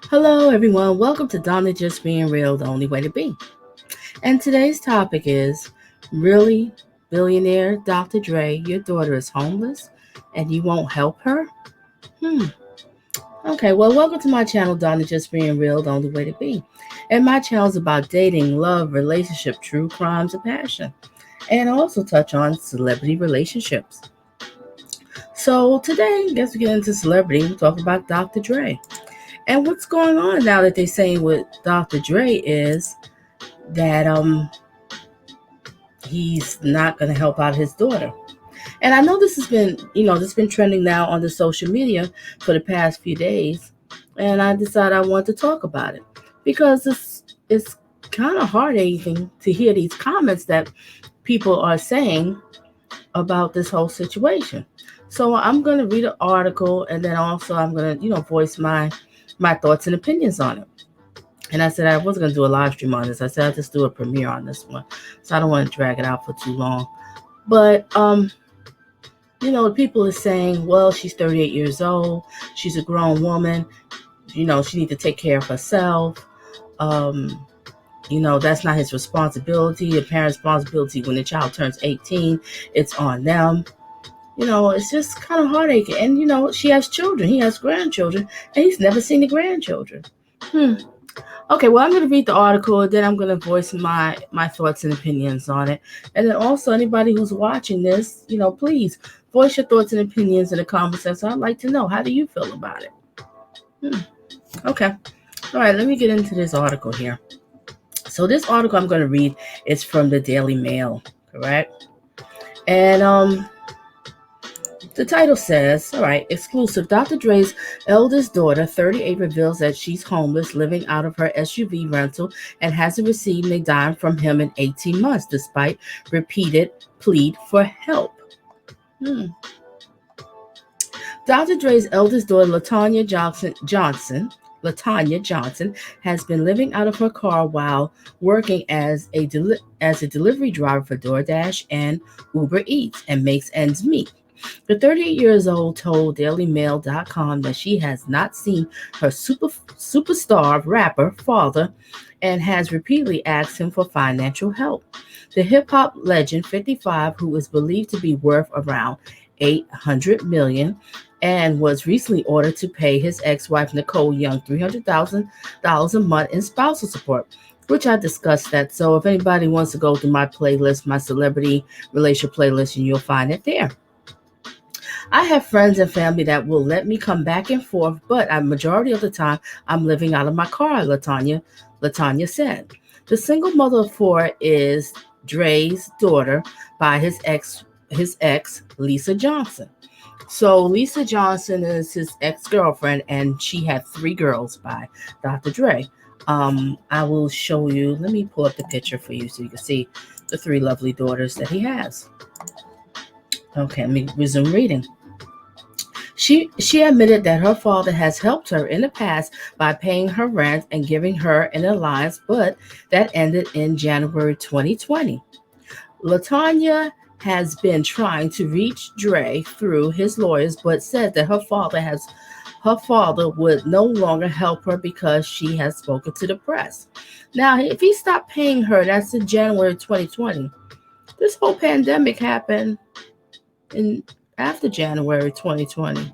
Hello, everyone. Welcome to Donna Just Being Real, the only way to be. And today's topic is really, billionaire Dr. Dre, your daughter is homeless and you won't help her? Hmm. Okay, well, welcome to my channel, Donna Just Being Real, the only way to be. And my channel is about dating, love, relationship, true crimes, and passion. And I also touch on celebrity relationships. So today, I guess we get into celebrity. We'll talk about Dr. Dre. And what's going on now that they're saying with Dr. Dre is that he's not going to help out his daughter. And I know this has been, this has been trending now on the social media for the past few days. And I decided I want to talk about it because it's kind of heart aching to hear these comments that people are saying about this whole situation. So I'm going to read an article and then also I'm going to, voice my thoughts and opinions on it. And I said I wasn't going to do a live stream on this. I said I'll just do a premiere on this one. So I don't want to drag it out for too long. But, the people are saying, well, she's 38 years old. She's a grown woman. She needs to take care of herself. That's not his responsibility. The parent's responsibility when the child turns 18, it's on them. It's just kind of heartaching. And, she has children. He has grandchildren. And he's never seen the grandchildren. Okay, well, I'm going to read the article, and then I'm going to voice my thoughts and opinions on it. And then also, anybody who's watching this, please voice your thoughts and opinions in the comments section. I'd like to know, how do you feel about it? Okay. All right, let me get into this article here. So this article I'm going to read is from the Daily Mail, correct? And the title says, all right, exclusive, Dr. Dre's eldest daughter, 38, reveals that she's homeless, living out of her SUV rental, and hasn't received a dime from him in 18 months, despite repeated plead for help. Dr. Dre's eldest daughter, LaTanya Johnson, has been living out of her car while working as a delivery driver for DoorDash and Uber Eats and makes ends meet. The 38 years old told DailyMail.com that she has not seen her superstar rapper father and has repeatedly asked him for financial help. The hip-hop legend, 55, who is believed to be worth around $800 million, and was recently ordered to pay his ex-wife Nicole Young $300,000 a month in spousal support, which I discussed that. So if anybody wants to go to my playlist, my celebrity relationship playlist, and you'll find it there. I have friends and family that will let me come back and forth, but a majority of the time I'm living out of my car, LaTanya said. The single mother of four is Dre's daughter by his ex, Lisa Johnson. So Lisa Johnson is his ex-girlfriend, and she had 3 girls by Dr. Dre. I will show you. Let me pull up the picture for you so you can see the 3 lovely daughters that he has. Okay, let me resume reading. She admitted that her father has helped her in the past by paying her rent and giving her an allowance, but that ended in January 2020. LaTanya has been trying to reach Dre through his lawyers, but said that her father would no longer help her because she has spoken to the press. Now, if he stopped paying her, that's in January 2020. This whole pandemic happened after January 2020.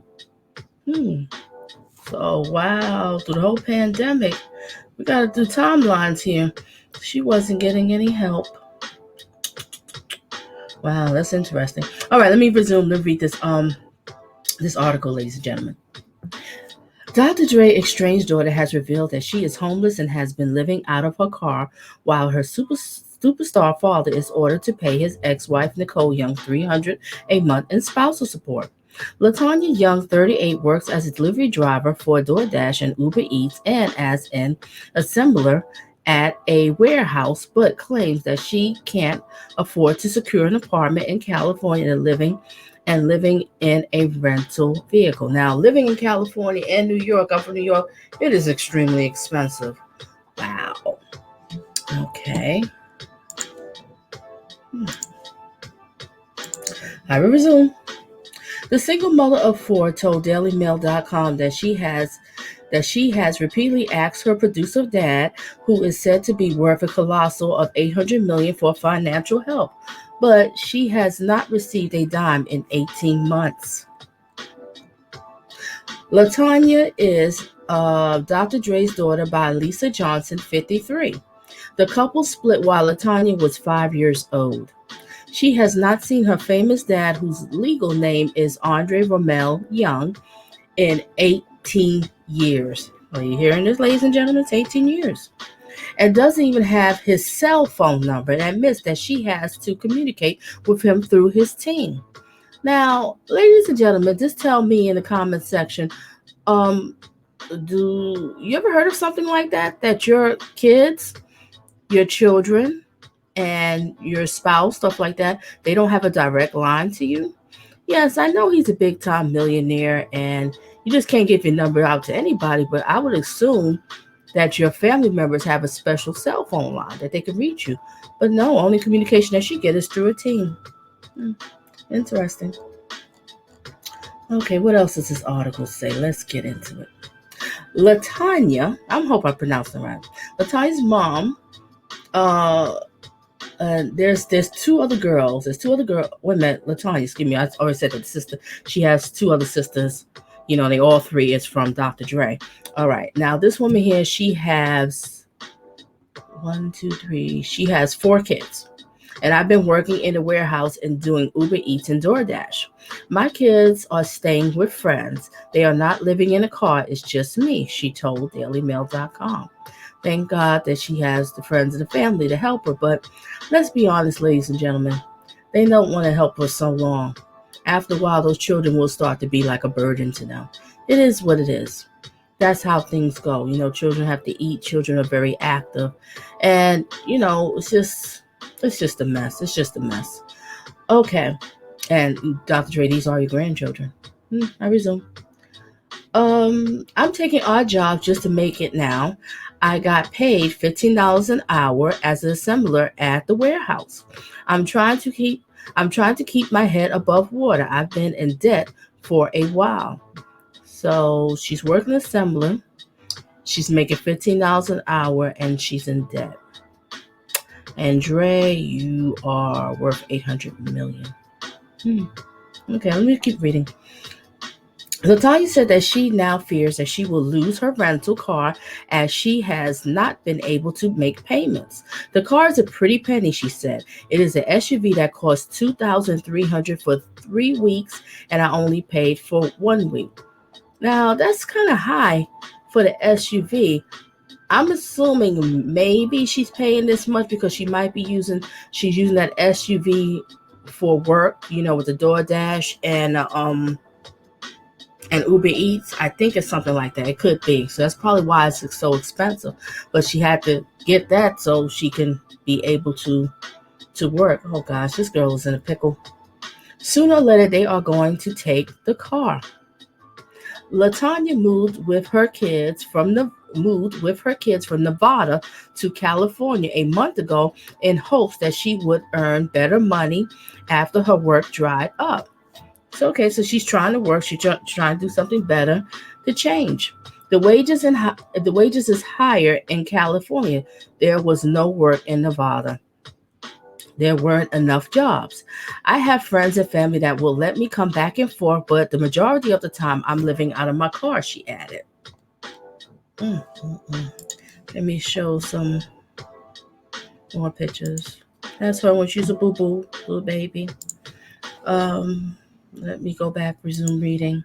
So, wow, through the whole pandemic, we got to do timelines here. She wasn't getting any help. Wow, that's interesting. All right, let me resume to read this article, ladies and gentlemen. Dr. Dre's estranged daughter has revealed that she is homeless and has been living out of her car while her superstar father is ordered to pay his ex-wife Nicole Young $300 a month in spousal support. LaTanya Young, 38, works as a delivery driver for DoorDash and Uber Eats and as an assembler at a warehouse, but claims that she can't afford to secure an apartment in California and living in a rental vehicle. Now, living in California and New York, I'm from New York, it is extremely expensive. Wow. Okay. I will resume. The single mother of four told DailyMail.com that she has repeatedly asked her producer dad, who is said to be worth a colossal of $800 million, for financial help, but she has not received a dime in 18 months. LaTanya is Dr. Dre's daughter by Lisa Johnson, 53. The couple split while LaTanya was 5 years old. She has not seen her famous dad, whose legal name is Andre Rommel Young, in 18 years. Are you hearing this, ladies and gentlemen? It's 18 years. And doesn't even have his cell phone number, and admits that she has to communicate with him through his team. Now, ladies and gentlemen, just tell me in the comment section, um, do you ever heard of something like that? That your kids, your children, and your spouse, stuff like that, they don't have a direct line to you? Yes, I know he's a big time millionaire and you just can't give your number out to anybody, but I would assume that your family members have a special cell phone line that they can reach you. But no, only communication that you get is through a team. Interesting. Okay, what else does this article say? Let's get into it. LaTanya, I hope I pronounced it right. LaTanya's mom, there's two other girls. There's two other girls. Wait a minute, LaTanya, excuse me. I already said that the sister. She has two other sisters. You know, they all three is from Dr. Dre. All right. Now this woman here, she has one, two, three. She has four kids. And I've been working in a warehouse and doing Uber Eats and DoorDash. My kids are staying with friends. They are not living in a car. It's just me, she told DailyMail.com. Thank God that she has the friends and the family to help her. But let's be honest, ladies and gentlemen, they don't want to help her so long. After a while, those children will start to be like a burden to them. It is what it is. That's how things go. You know, children have to eat. Children are very active. And, you know, it's just a mess. It's just a mess. Okay. And Dr. Dre, these are your grandchildren. I resume. I'm taking odd jobs just to make it now. I got paid $15 an hour as an assembler at the warehouse. I'm trying to keep my head above water. I've been in debt for a while. So she's working assembler. She's making $15 an hour and she's in debt. And Dre, you are worth $800 million. Okay, let me keep reading. LaTanya said that she now fears that she will lose her rental car as she has not been able to make payments. The car is a pretty penny, she said. It is an SUV that cost $2,300 for 3 weeks, and I only paid for 1 week. Now, that's kind of high for the SUV. I'm assuming maybe she's paying this much because she's using that SUV for work, you know, with the DoorDash and Uber Eats. I think it's something like that. It could be. So that's probably why it's so expensive. But she had to get that so she can be able to work. Oh gosh, this girl is in a pickle. Sooner or later, they are going to take the car. LaTanya moved with her kids from Nevada to California a month ago in hopes that she would earn better money after her work dried up. So she's trying to work. She's trying to do something better to change. The wages is higher in California. There was no work in Nevada. There weren't enough jobs. I have friends and family that will let me come back and forth, but the majority of the time I'm living out of my car, she added. Let me show some more pictures. That's her when she's a boo-boo, little baby. Let me go back, resume reading.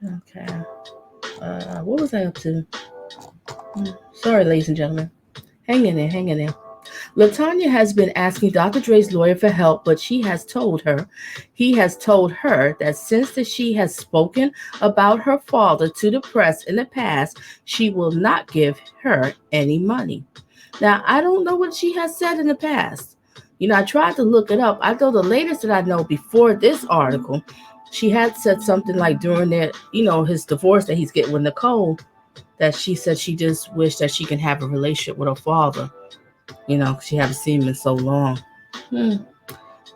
Okay. What was I up to? Sorry, ladies and gentlemen. Hang in there. LaTanya has been asking Dr. Dre's lawyer for help, but he has told her that since she has spoken about her father to the press in the past, she will not give her any money. Now, I don't know what she has said in the past. You know, I tried to look it up. I know the latest that I know before this article, she had said something like during his divorce that he's getting with Nicole, that she said she just wished that she can have a relationship with her father. You know, she haven't seen him in so long.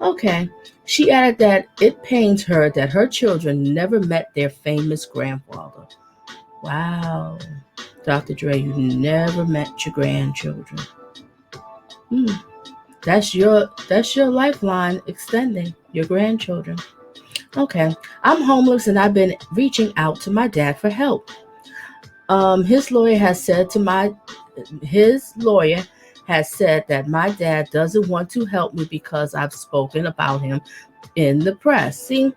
Okay. She added that it pains her that her children never met their famous grandfather. Wow. Dr. Dre, you never met your grandchildren. Hmm. That's your lifeline extending, your grandchildren. Okay. I'm homeless and I've been reaching out to my dad for help. His lawyer has said that my dad doesn't want to help me because I've spoken about him in the press. See,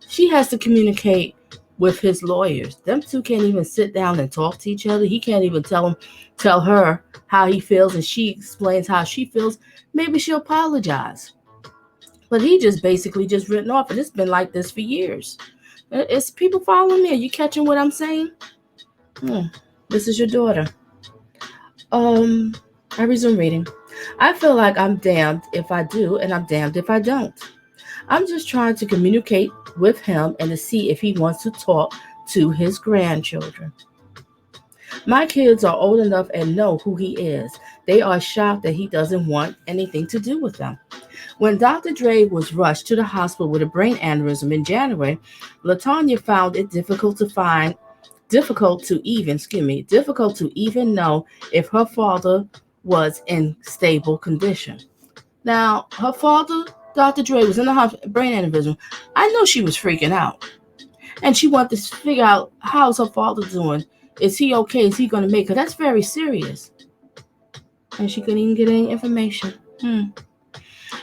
she has to communicate with his lawyers. Them two can't even sit down and talk to each other. He can't even tell her how he feels, and she explains how she feels. Maybe she'll apologize. But he just basically just written off, and it's been like this for years. It's people following me. Are you catching what I'm saying? Hmm. This is your daughter. Um, I resume reading. I feel like I'm damned if I do, and I'm damned if I don't. I'm just trying to communicate with him and to see if he wants to talk to his grandchildren. My kids are old enough and know who he is. They are shocked that he doesn't want anything to do with them. When Dr. Dre was rushed to the hospital with a brain aneurysm in January, LaTanya found it difficult to even know if her father was in stable condition. Now, her father, Dr. Dre, was in the hospital, brain aneurysm. I know she was freaking out. And she wanted to figure out, how's her father doing? Is he okay? Is he going to make her? That's very serious. And she couldn't even get any information.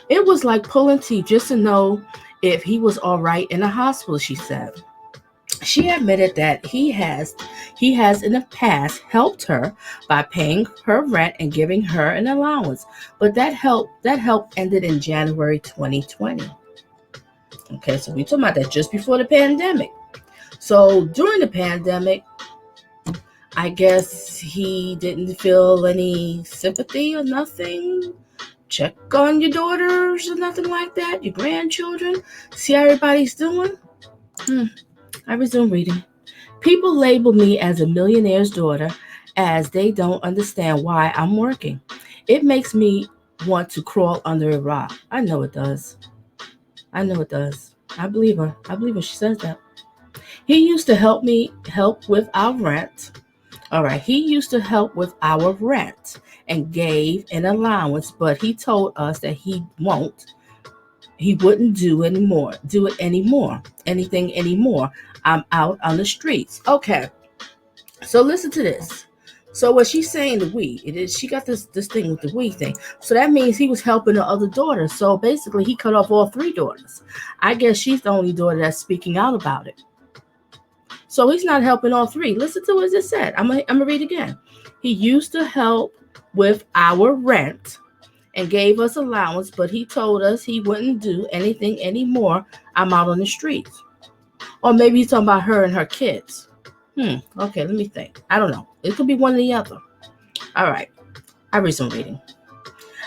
It was like pulling teeth just to know if he was all right in the hospital, she said. She admitted that he has in the past helped her by paying her rent and giving her an allowance, but that help ended in January 2020. Okay, so we talking about that just before the pandemic. So during the pandemic, I guess he didn't feel any sympathy or nothing. Check on your daughters or nothing like that, your grandchildren, see how everybody's doing. I resume reading. People label me as a millionaire's daughter as they don't understand why I'm working. It makes me want to crawl under a rock. I know it does. I know it does. I believe her. I believe her. She says that. He used to help with our rent. All right. He used to help with our rent and gave an allowance, but he told us that he wouldn't do anything anymore. I'm out on the streets. Okay. So listen to this. So what she's saying, she got this thing with the we thing. So that means he was helping the other daughter. So basically he cut off all three daughters. I guess she's the only daughter that's speaking out about it. So he's not helping all three. Listen to what it said. I'm gonna read again. He used to help with our rent and gave us allowance, but he told us he wouldn't do anything anymore. I'm out on the streets. Or maybe he's talking about her and her kids. Okay, let me think. I don't know. It could be one or the other. All right. I resume reading.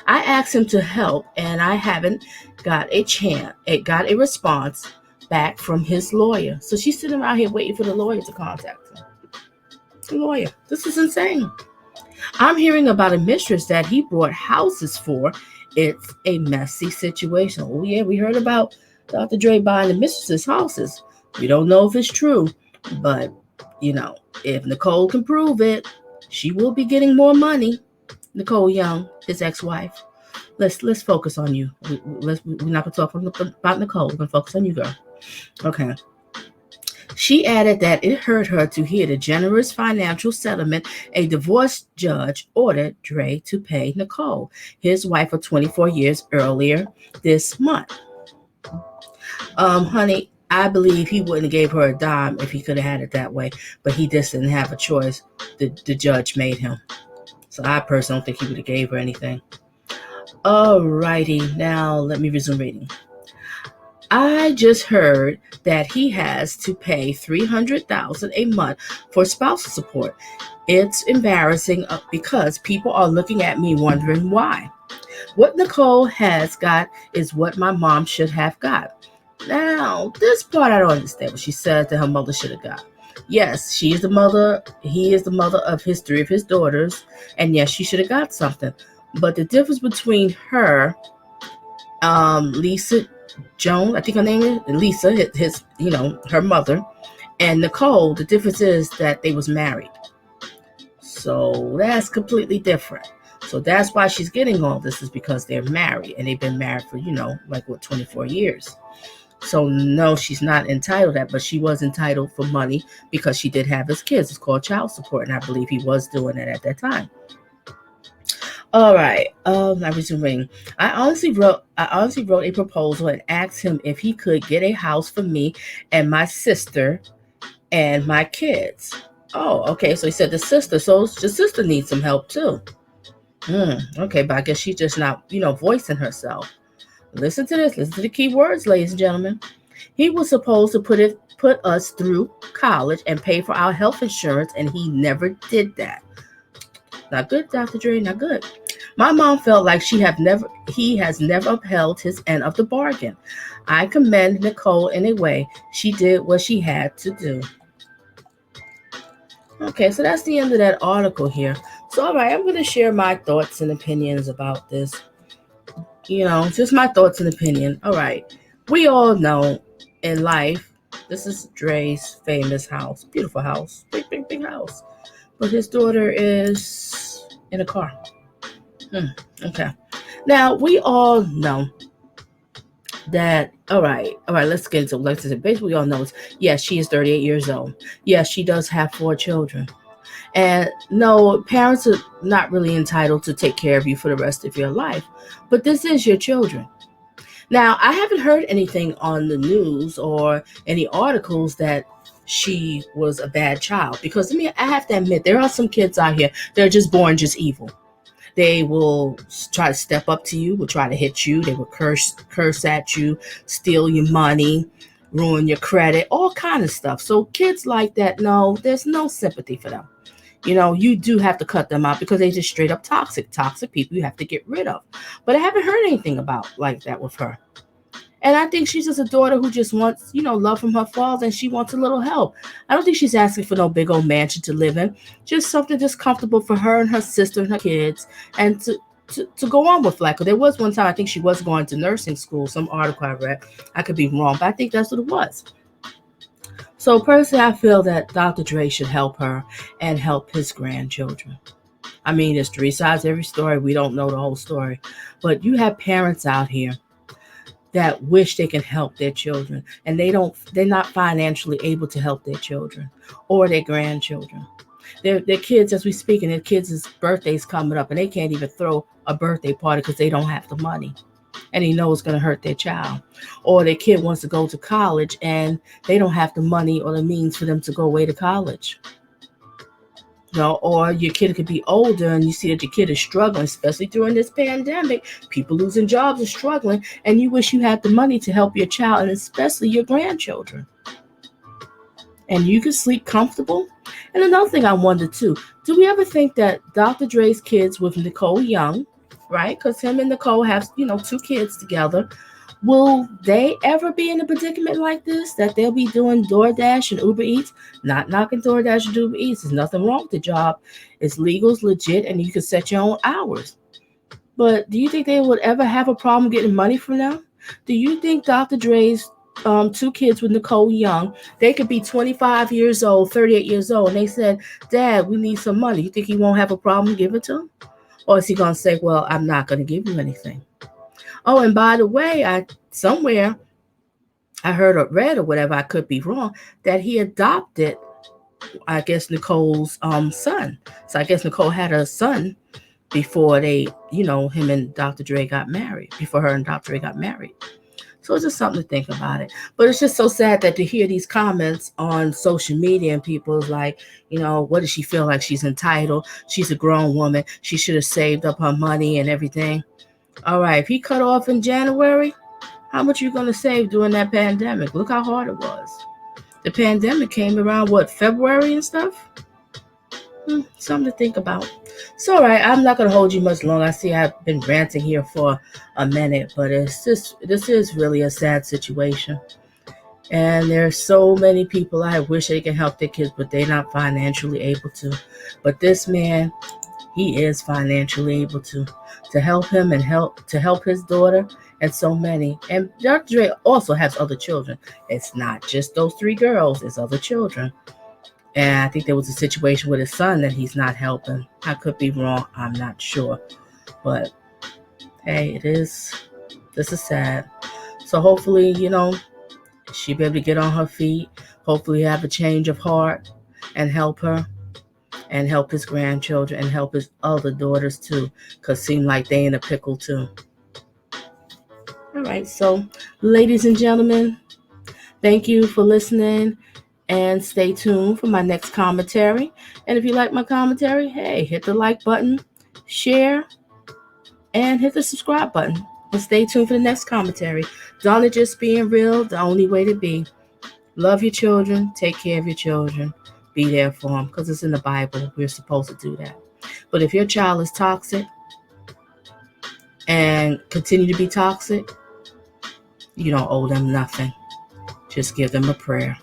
I asked him to help, and I haven't got a response back from his lawyer. So she's sitting around here waiting for the lawyer to contact him. The lawyer. This is insane. I'm hearing about a mistress that he brought houses for. It's a messy situation. Oh, yeah, we heard about Dr. Dre buying the mistress's houses. We don't know if it's true, but if Nicole can prove it, she will be getting more money. Nicole Young, his ex-wife. Let's focus on you. We're not gonna talk about Nicole. We're gonna focus on you, girl. Okay. She added that it hurt her to hear the generous financial settlement a divorce judge ordered Dre to pay Nicole, his wife of 24 years, earlier this month. Honey, I believe he wouldn't have gave her a dime if he could have had it that way, but he just didn't have a choice. The judge made him. So I personally don't think he would have gave her anything. Alrighty, now let me resume reading. I just heard that he has to pay $300,000 a month for spousal support. It's embarrassing because people are looking at me wondering why. What Nicole has got is what my mom should have got. Now, this part I don't understand what she said that her mother should have got. Yes, she is the mother. He is the mother of three of his daughters. And yes, she should have got something. But the difference between her Lisa Jones, I think her name is Lisa, his her mother, and Nicole. The difference is that they was married, so that's completely different. So that's why she's getting all this, is because they're married and they've been married for 24 years. So no, she's not entitled to that, but she was entitled for money because she did have his kids. It's called child support, and I believe he was doing it at that time. All right. I'm resuming. I honestly wrote a proposal and asked him if he could get a house for me and my sister and my kids. Oh, okay. So he said the sister. So the sister needs some help too. Okay, but I guess she's just not, voicing herself. Listen to this. Listen to the key words, ladies and gentlemen. He was supposed to put us through college and pay for our health insurance, and he never did that. Not good, Dr. Dre. Not good. My mom felt like he has never upheld his end of the bargain. I commend Nicole in a way. She did what she had to do. Okay, so that's the end of that article here. So, all right, I'm going to share my thoughts and opinions about this. Just my thoughts and opinion. All right. We all know in life, this is Dre's famous house. Beautiful house. Big, big, big house. But his daughter is in a car. Okay. Now, we all know that, all right, let's get into it. Basically, we all know, yes, she is 38 years old. Yes, she does have 4 children. And no, parents are not really entitled to take care of you for the rest of your life. But this is your children. Now, I haven't heard anything on the news or any articles that she was a bad child. Because, I have to admit, there are some kids out here that are just born just evil. They will try to step up to you, will try to hit you. They will curse at you, steal your money, ruin your credit, all kind of stuff. So kids like that, no, there's no sympathy for them. You do have to cut them out because they just straight up toxic people you have to get rid of. But I haven't heard anything about like that with her. And I think she's just a daughter who just wants, love from her father, and she wants a little help. I don't think she's asking for no big old mansion to live in. Just something just comfortable for her and her sister and her kids, and to go on with life. There was one time I think she was going to nursing school, some article I read. I could be wrong, but I think that's what it was. So personally, I feel that Dr. Dre should help her and help his grandchildren. There's 3 sides to every story. We don't know the whole story. But you have parents out here that wish they can help their children, and they're not financially able to help their children or their grandchildren. Their kids, as we speak, and their kids' birthdays coming up, and they can't even throw a birthday party because they don't have the money. And he knows it's going to hurt their child. Or their kid wants to go to college and they don't have the money or the means for them to go away to college. Or your kid could be older and you see that your kid is struggling, especially during this pandemic. People losing jobs are struggling, and you wish you had the money to help your child, and especially your grandchildren. And you can sleep comfortable. And another thing I wonder too, do we ever think that Dr. Dre's kids with Nicole Young, right? Because him and Nicole have, 2 kids together. Will they ever be in a predicament like this, that they'll be doing DoorDash and Uber Eats? Not knocking DoorDash and Uber Eats. There's nothing wrong with the job. It's legal, it's legit, and you can set your own hours. But do you think they would ever have a problem getting money from them? Do you think Dr. Dre's 2 kids with Nicole Young, they could be 25 years old, 38 years old, and they said, Dad, we need some money. You think he won't have a problem giving it to them? Or is he going to say, well, I'm not going to give you anything? Oh, and by the way, somewhere I heard or read or whatever, I could be wrong, that he adopted, I guess, Nicole's son. So I guess Nicole had a son before they, him and Dr. Dre got married, before her and Dr. Dre got married. So it's just something to think about it. But it's just so sad that to hear these comments on social media and people's like, what does she feel like she's entitled? She's a grown woman. She should have saved up her money and everything. All right, if he cut off in January, how much are you going to save during that pandemic? Look how hard it was. The pandemic came around, February and stuff? Something to think about. So, all right, I'm not going to hold you much longer. I see I've been ranting here for a minute, but this is really a sad situation. And there's so many people I wish they can help their kids, but they're not financially able to. But this man, he is financially able to help him and help his daughter and so many. And Dr. Dre also has other children. It's not just those three girls, it's other children. And I think there was a situation with his son that he's not helping. I could be wrong, I'm not sure. But hey, this is sad. So hopefully, she'll be able to get on her feet, hopefully have a change of heart and help her and help his grandchildren and help his other daughters too, because seem like they in a pickle too. All right, so ladies and gentlemen, thank you for listening and stay tuned for my next commentary. And if you like my commentary, hey, hit the like button, share, and hit the subscribe button. And stay tuned for the next commentary. Donna just being real, the only way to be. Love your children, take care of your children, be there for them, because it's in the Bible. We're supposed to do that. But if your child is toxic and continue to be toxic, you don't owe them nothing. Just give them a prayer.